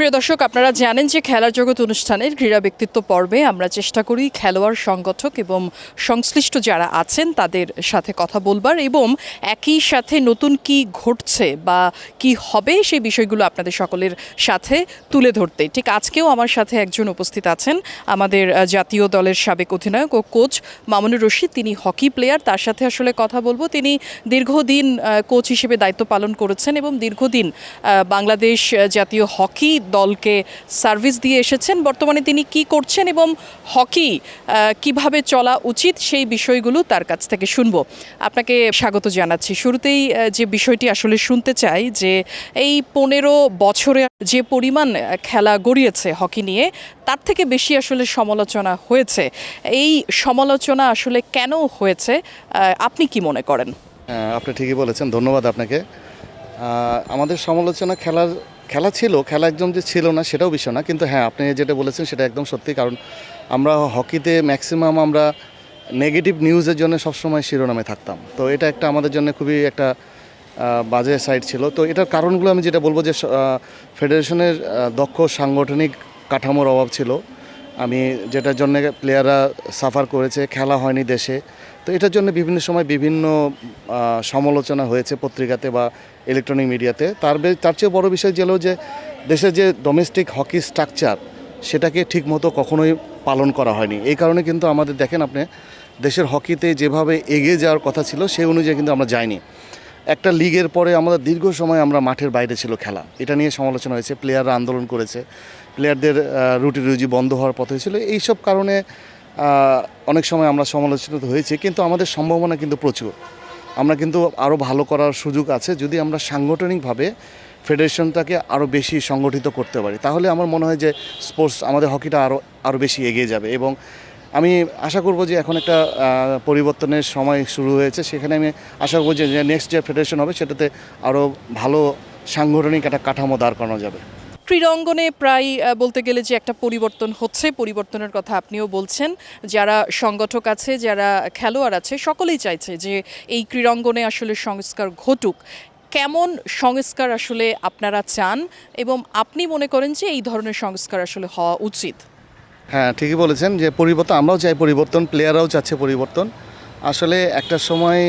প্রিয় দর্শক, আপনারা জানেন যে খেলার জগৎ অনুষ্ঠানের ক্রীড়া ব্যক্তিত্ব পর্বে আমরা চেষ্টা করি খেলোয়াড়, সংগঠক এবং সংশ্লিষ্ট যারা আছেন তাদের সাথে কথা বলবার এবং একই সাথে নতুন কি ঘটছে বা কি হবে সেই বিষয়গুলো আপনাদের সকলের সাথে তুলে ধরতে। ঠিক আজকেও আমার সাথে একজন উপস্থিত আছেন, আমাদের জাতীয় দলের সাবেক অধিনায়ক ও কোচ মামুনুর রশিদ। তিনি হকি প্লেয়ার, তার সাথে আসলে কথা বলবো। তিনি দীর্ঘদিন কোচ হিসেবে দায়িত্ব পালন করেছেন এবং দীর্ঘদিন বাংলাদেশ জাতীয় হকি দলকে সার্ভিস দিয়ে এসেছেন। বর্তমানে তিনি কি করছেন এবং হকি কিভাবে চলা উচিত সেই বিষয়গুলো তার কাছ থেকে শুনবো। আপনাকে স্বাগত জানাচ্ছি। শুরুতেই যে বিষয়টি আসলে শুনতে চাই যে এই 15 বছরে যে পরিমাণ খেলা গড়িয়েছে হকি নিয়ে, তার থেকে বেশি আসলে সমালোচনা হয়েছে। এই সমালোচনা আসলে কেন হয়েছে আপনি কি মনে করেন? আপনি ঠিকই বলেছেন, ধন্যবাদ আপনাকে। আমাদের সমালোচনা খেলা ছিল, খেলা একদম যে ছিল না সেটাও বিষয় না, কিন্তু হ্যাঁ, আপনি যেটা বলেছেন সেটা একদম সত্যি। কারণ আমরা হকিতে ম্যাক্সিমাম আমরা নেগেটিভ নিউজের জন্য সবসময় শিরোনামে থাকতাম। তো এটা একটা আমাদের জন্য খুবই একটা বাজে সাইড ছিল। তো এটার কারণগুলো আমি যেটা বলবো যে ফেডারেশনের দক্ষ সাংগঠনিক কাঠামোর অভাব ছিল, আমি যেটার জন্য প্লেয়াররা সাফার করেছে, খেলা হয়নি দেশে। তো এটার জন্য বিভিন্ন সময় বিভিন্ন সমালোচনা হয়েছে পত্রিকাতে বা ইলেকট্রনিক মিডিয়াতে। তার চেয়ে বড় বিষয় ছিল যে দেশের যে ডোমেস্টিক হকি স্ট্রাকচার সেটাকে ঠিকমতো কখনোই পালন করা হয়নি। এই কারণে কিন্তু আমাদের দেখেন আপনি দেশের হকিতে যেভাবে এগিয়ে যাওয়ার কথা ছিল সেই অনুযায়ী কিন্তু আমরা যাইনি। একটা লিগের পরে আমাদের দীর্ঘ সময় আমরা মাঠের বাইরে ছিল খেলা, এটা নিয়ে সমালোচনা হয়েছে, প্লেয়াররা আন্দোলন করেছে, প্লেয়ারদের রুজি বন্ধ হওয়ার পথে হয়েছিল। এইসব কারণে অনেক সময় আমরা সমালোচিত হয়েছি, কিন্তু আমাদের সম্ভাবনা কিন্তু প্রচুর। আমরা কিন্তু আরও ভালো করার সুযোগ আছে যদি আমরা সাংগঠনিকভাবে ফেডারেশনটাকে আরও বেশি সংগঠিত করতে পারি। তাহলে আমার মনে হয় যে স্পোর্টস আমাদের হকিটা আরও বেশি এগিয়ে যাবে। এবং আমি আশা করব যে এখন একটা পরিবর্তনের সময় শুরু হয়েছে, সেখানে আমি আশা করব যে নেক্সট যে ফেডারেশন হবে সেটাতে আরও ভালো সাংগঠনিক একটা কাঠামো দাঁড় করানো যাবে। ক্রীড়াঙ্গনে প্রায় বলতে গেলে যে একটা পরিবর্তন হচ্ছে, পরিবর্তনের কথা আপনিও বলছেন। যারা সংগঠক আছে, যারা খেলোয়াড় আছে, সকলেই চাইছে যে এই ক্রীড়াঙ্গনে আসলে সংস্কার ঘটুক। কেমন সংস্কার আসলে আপনারা চান এবং আপনি মনে করেন যে এই ধরনের সংস্কার আসলে হওয়া উচিত? হ্যাঁ, ঠিকই বলেছেন যে পরিবর্তন, আমরাও চাই পরিবর্তন, প্লেয়াররাও চাচ্ছে পরিবর্তন। আসলে একটা সময়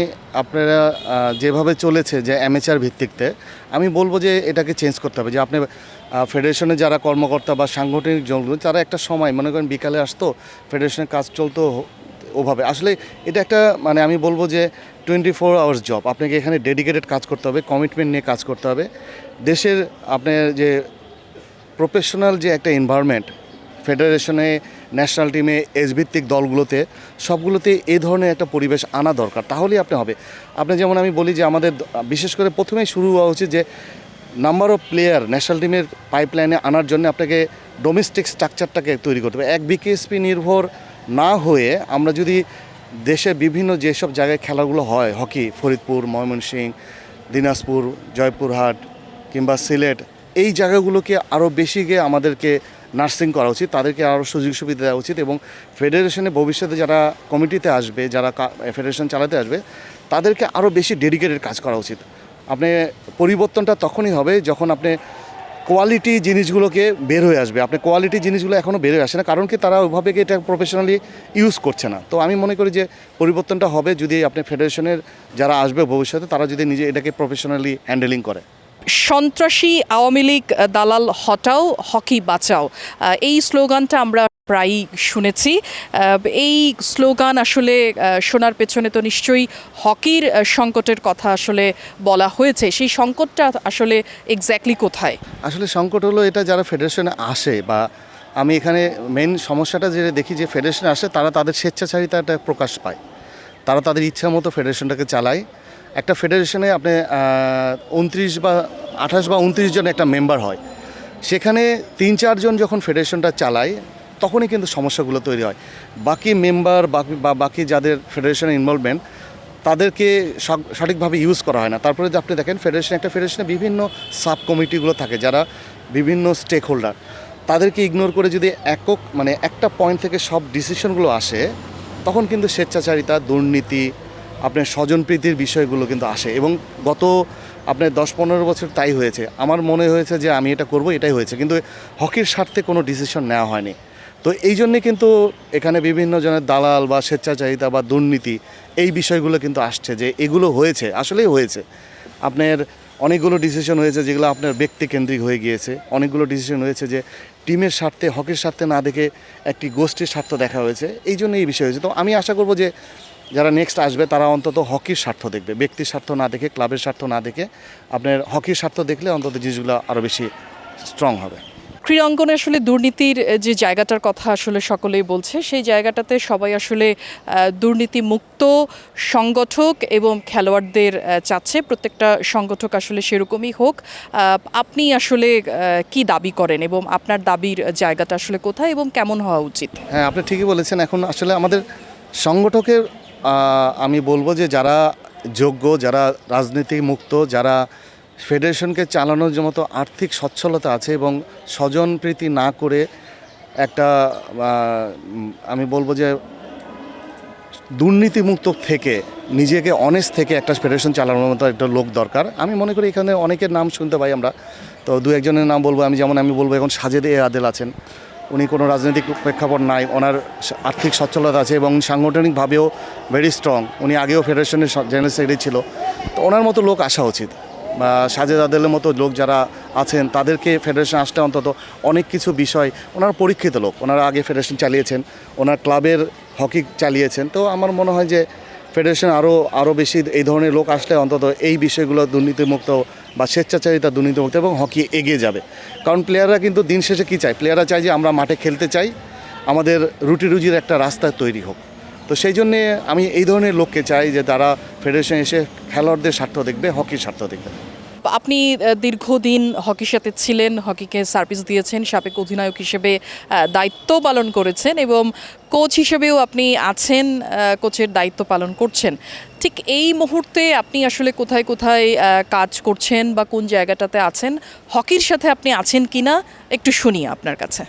আপনারা যেভাবে চলেছে যে অ্যামেচার ভিত্তিকতে, আমি বলবো যে এটাকে চেঞ্জ করতে হবে। যে আপনি ফেডারেশনে যারা কর্মকর্তা বা সাংগঠনিক জনগুলো, তারা একটা সময় মনে করেন বিকালে আসতো, ফেডারেশনের কাজ চলতো ওভাবে। আসলে এটা একটা আমি বলবো যে 24 আওয়ার্স জব। আপনাকে এখানে ডেডিকেটেড কাজ করতে হবে, কমিটমেন্ট নিয়ে কাজ করতে হবে। দেশের আপনার যে প্রফেশনাল যে একটা এনভায়রনমেন্ট, ফেডারেশনে, ন্যাশনাল টিমে, এজভিত্তিক দলগুলোতে, সবগুলোতে এই ধরনের একটা পরিবেশ আনা দরকার, তাহলেই আপনি হবে। আপনি যেমন আমি বলি যে আমাদের বিশেষ করে প্রথমেই শুরু হওয়া উচিত যে নাম্বার অফ প্লেয়ার ন্যাশনাল টিমের পাইপলাইনে আনার জন্য আপনাকে ডোমেস্টিক স্ট্রাকচারটাকে তৈরি করতে হবে। এক বিকেএসপি নির্ভর না হয়ে আমরা যদি দেশের বিভিন্ন যেসব জায়গায় খেলাগুলো হয় হকি, ফরিদপুর, ময়মনসিংহ, দিনাজপুর, জয়পুরহাট কিংবা সিলেট, এই জায়গাগুলোকে আরও বেশি গিয়ে আমাদেরকে নার্সিং করা উচিত, তাদেরকে আরও সুযোগ সুবিধা দেওয়া উচিত। এবং ফেডারেশনে ভবিষ্যতে যারা কমিটিতে আসবে, যারা ফেডারেশন চালাতে আসবে, তাদেরকে আরও বেশি ডেডিকেটেড কাজ করা উচিত। আপনি পরিবর্তনটা তখনই হবে যখন আপনি কোয়ালিটি জিনিসগুলোকে বের হয়ে আসবে। আপনি কোয়ালিটি জিনিসগুলো এখনও বের হয়ে আসে না, কারণ কি তারা ওইভাবে এটা প্রফেশনালি ইউজ করছে না। তো আমি মনে করি যে পরিবর্তনটা হবে যদি আপনি ফেডারেশনের যারা আসবে ভবিষ্যতে, তারা যদি নিজে এটাকে প্রফেশনালি হ্যান্ডেলিং করে। সন্ত্রাসী আওয়ামী লীগ দালাল হটাও, হকি বাঁচাও, এই স্লোগানটা আমরা প্রায়ই শুনেছি। এই স্লোগান আসলে শোনার পেছনে তো নিশ্চয়ই হকির সংকটের কথা আসলে বলা হয়েছে। সেই সংকটটা আসলে এক্স্যাক্টলি কোথায়? আসলে সংকট হলো এটা, যারা ফেডারেশনে আসে, বা আমি এখানে মেন সমস্যাটা যেটা দেখি যে ফেডারেশনে আসে তারা তাদের স্বেচ্ছাচারিতাটা প্রকাশ পায়, তারা তাদের ইচ্ছা মতো ফেডারেশনটাকে চালায়। একটা ফেডারেশনে আপনি 29 বা 28 বা 29 জন একটা মেম্বার হয়, সেখানে 3-4 জন যখন ফেডারেশনটা চালায় তখনই কিন্তু সমস্যাগুলো তৈরি হয়। বাকি মেম্বার বাকি যাদের ফেডারেশনের ইনভলভমেন্ট, তাদেরকে সঠিকভাবে ইউজ করা হয় না। তারপরে যে আপনি দেখেন একটা ফেডারেশনে বিভিন্ন সাব কমিটিগুলো থাকে, যারা বিভিন্ন স্টেক হোল্ডার, তাদেরকে ইগনোর করে যদি একটা পয়েন্ট থেকে সব ডিসিশনগুলো আসে, তখন কিন্তু স্বেচ্ছাচারিতা, দুর্নীতি, আপনার স্বজনপ্রীতির বিষয়গুলো কিন্তু আসে। এবং গত আপনার 10-15 বছর তাই হয়েছে। আমার মনে হয়েছে যে আমি এটা করব, এটাই হয়েছে, কিন্তু হকির স্বার্থে কোনো ডিসিশন নেওয়া হয়নি। তো এই জন্যে কিন্তু এখানে বিভিন্ন জনের দালাল বা স্বেচ্ছাচারিতা বা দুর্নীতি এই বিষয়গুলো কিন্তু আসছে, যে এগুলো হয়েছে, আসলেই হয়েছে। আপনার অনেকগুলো ডিসিশন হয়েছে যেগুলো আপনার ব্যক্তিকেন্দ্রিক হয়ে গিয়েছে, অনেকগুলো ডিসিশন হয়েছে যে টিমের স্বার্থে, হকির স্বার্থে না দেখে একটি গোষ্ঠীর স্বার্থ দেখা হয়েছে, এই জন্য এই বিষয় হয়েছে। তো আমি আশা করব যে যারা নেক্সট আসবে তারা অন্তত হকির স্বার্থ দেখবে, ব্যক্তির স্বার্থ না দেখে, ক্লাবের স্বার্থ না দেখে আপনার হকির স্বার্থ দেখলে অন্তত জিনিসগুলো আরও বেশি স্ট্রং হবে। ক্রীড়া অঙ্গনে আসলে দুর্নীতির যে জায়গাটার কথা আসলে সকলেই বলছে, সেই জায়গাটাতে সবাই আসলে দুর্নীতিমুক্ত সংগঠক এবং খেলোয়াড়দের চাচ্ছে, প্রত্যেকটা সংগঠক আসলে সেরকমই হোক। আপনি আসলে কি দাবি করেন এবং আপনার দাবির জায়গাটা আসলে কোথায় এবং কেমন হওয়া উচিত? হ্যাঁ, আপনি ঠিকই বলেছেন। এখন আসলে আমাদের সংগঠকের আমি বলবো যে যারা যোগ্য, যারা রাজনীতি মুক্ত, যারা ফেডারেশনকে চালানোর মতো আর্থিক সচ্ছলতা আছে এবং স্বজনপ্রীতি না করে একটা আমি বলবো যে দুর্নীতিমুক্ত থেকে, নিজেকে অনেস্ট থেকে একটা ফেডারেশন চালানোর মতো একটা লোক দরকার। আমি মনে করি এখানে অনেকের নাম শুনতে পাই আমরা, তো দু একজনের নাম বলবো আমি। যেমন আমি বলবো এখন সাজেদ এ আদেল আছেন, উনি কোনো রাজনৈতিক প্রেক্ষাপট নাই, ওনার আর্থিক সচ্ছলতা আছে এবং সাংগঠনিকভাবেও ভেরি স্ট্রং। উনি আগেও ফেডারেশনের জেনারেল সেক্রেটারি ছিল। তো ওনার মতো লোক আসা উচিত, বা সাজেদ আদেলের মতো লোক যারা আছেন তাদেরকে ফেডারেশন আসলে অন্তত অনেক কিছু বিষয়, ওনারা পরীক্ষিত লোক, ওনারা আগে ফেডারেশন চালিয়েছেন, ওনার ক্লাবের হকি চালিয়েছেন। তো আমার মনে হয় যে ফেডারেশন আরও বেশি এই ধরনের লোক আসলে অন্তত এই বিষয়গুলো দুর্নীতিমুক্ত বা স্বেচ্ছাচারিতা দুর্নীতিমুক্ত এবং হকি এগিয়ে যাবে। কারণ প্লেয়াররা কিন্তু দিন শেষে কী চায়, প্লেয়াররা চায় যে আমরা মাঠে খেলতে চাই, আমাদের রুটি রুজির একটা রাস্তা তৈরি হোক। তো সেই জন্যে আমি এই ধরনের লোককে চাই যে তারা ফেডারেশন এসে খেলোয়াড়দের স্বার্থ দেখবে, হকির স্বার্থ দেখবে। আপনি দীর্ঘদিন হকির সাথে ছিলেন, হকিকে সার্ভিস দিয়েছেন, সাবেক অধিনায়ক হিসেবে দায়িত্ব পালন করেছেন এবং কোচ হিসেবেও আপনি আছেন, কোচের দায়িত্ব পালন করছেন। ঠিক এই মুহূর্তে আপনি আসলে কোথায় কোথায় কাজ করছেন বা কোন জায়গাটাতে আছেন, হকির সাথে আপনি আছেন কিনা একটু শুনি আপনার কাছে।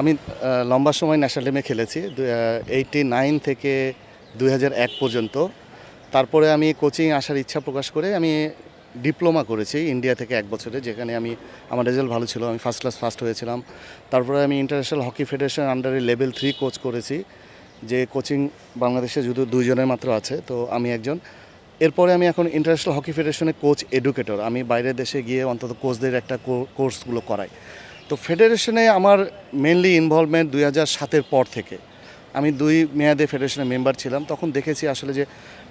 আমি লম্বা সময় ন্যাশনাল টিমে খেলেছি, 89 থেকে 2001 পর্যন্ত। তারপরে আমি কোচিং আসার ইচ্ছা প্রকাশ করে আমি ডিপ্লোমা করেছি ইন্ডিয়া থেকে 1 বছরে, যেখানে আমার রেজাল্ট ভালো ছিল, আমি ফার্স্ট ক্লাস ফার্স্ট হয়েছিলাম। তারপরে আমি ইন্টারন্যাশনাল হকি ফেডারেশন আন্ডারে লেভেল 3 কোচ করেছি, যে কোচিং বাংলাদেশে শুধু 2 জনের মাত্র আছে, তো আমি একজন। এরপরে আমি এখন ইন্টারন্যাশনাল হকি ফেডারেশনের কোচ এডুকেটর, আমি বাইরের দেশে গিয়ে অন্তত কোচদের একটা কোর্সগুলো করাই। তো ফেডারেশনে আমার মেনলি ইনভলভমেন্ট 2007-এর পর থেকে। আমি 2 মেয়াদে ফেডারেশনের মেম্বার ছিলাম, তখন দেখেছি আসলে যে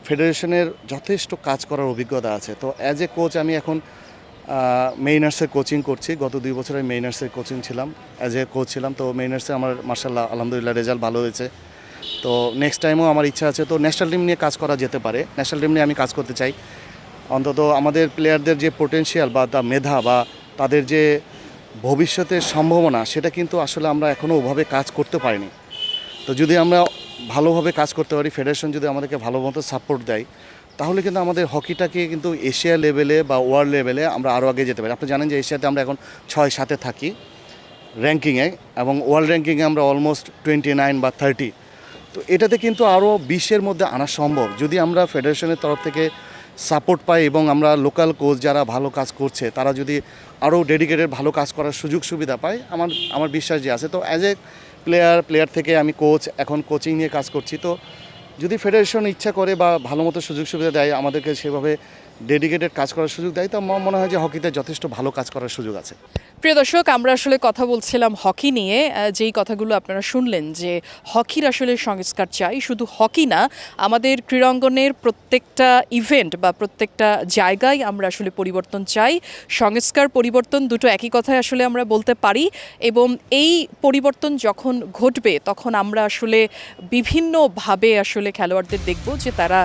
ফেডারেশনের যথেষ্ট কাজ করার অভিজ্ঞতা আছে। তো অ্যাজ এ কোচ আমি এখন মেইনার্সের কোচিং করছি, গত 2 বছর আমি মেইনার্সের কোচিং ছিলাম, অ্যাজ এ কোচ ছিলাম। তো মেইনার্সে আমার মার্শাল্লাহ আলহামদুলিল্লাহ রেজাল্ট ভালো হয়েছে। তো নেক্সট টাইমও আমার ইচ্ছা আছে, তো ন্যাশনাল টিম নিয়ে কাজ করা যেতে পারে, ন্যাশনাল টিম নিয়ে আমি কাজ করতে চাই। অন্তত আমাদের প্লেয়ারদের যে পোটেনশিয়াল বা তা মেধা বা তাদের যে ভবিষ্যতের সম্ভাবনা, সেটা কিন্তু আসলে আমরা এখনও ওভাবে কাজ করতে পারিনি। তো যদি আমরা ভালোভাবে কাজ করতে পারি, ফেডারেশন যদি আমাদেরকে ভালো মতো সাপোর্ট দেয়, তাহলে কিন্তু আমাদের হকিটাকে কিন্তু এশিয়া লেভেলে বা ওয়ার্ল্ড লেভেলে আমরা আরও আগে যেতে পারি। আপনি জানেন যে এশিয়াতে আমরা এখন 6-7-এ থাকি র্যাঙ্কিংয়ে, এবং ওয়ার্ল্ড র্যাঙ্কিংয়ে আমরা অলমোস্ট 29 বা 30। তো এটাতে কিন্তু আরও 20-এর মধ্যে আনা সম্ভব যদি আমরা ফেডারেশনের তরফ থেকে সাপোর্ট পাই, এবং আমরা লোকাল কোচ যারা ভালো কাজ করছে তারা যদি আরও ডেডিকেটেড ভালো কাজ করার সুযোগ সুবিধা পায়, আমার বিশ্বাস যে আছে। তো অ্যাজ এ প্লেয়ার থেকে আমি কোচ, এখন কোচিং নিয়ে কাজ করছি। তো যদি ফেডারেশন ইচ্ছা করে বা ভালো মতো সুযোগ সুবিধা দেয়, আমাদেরকে সেভাবে ডেডিকেটেড কাজ করার সুযোগ দেয়, তো আমার মনে হয় যে হকিতে যথেষ্ট ভালো কাজ করার সুযোগ আছে। প্রিয় দর্শক, আমরা আসলে কথা বলছিলাম হকি নিয়ে। যেই কথাগুলো আপনারা শুনলেন যে হকির আসলে সংস্কার চাই, শুধু হকি না, আমাদের ক্রীড়াঙ্গনের প্রত্যেকটা ইভেন্ট বা প্রত্যেকটা জায়গায় আমরা আসলে পরিবর্তন চাই। সংস্কার পরিবর্তন দুটো একই কথায় আসলে আমরা বলতে পারি, এবং এই পরিবর্তন যখন ঘটবে তখন আমরা আসলে বিভিন্নভাবে আসলে খেলোয়াড়দের দেখব যে তারা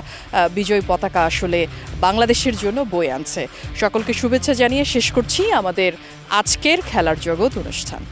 বিজয় পতাকা আসলে বাংলাদেশের জন্য বয়ে আনছে। সকলকে শুভেচ্ছা জানিয়ে শেষ করছি আমাদের আজকের খেলার জগৎ অনুষ্ঠান।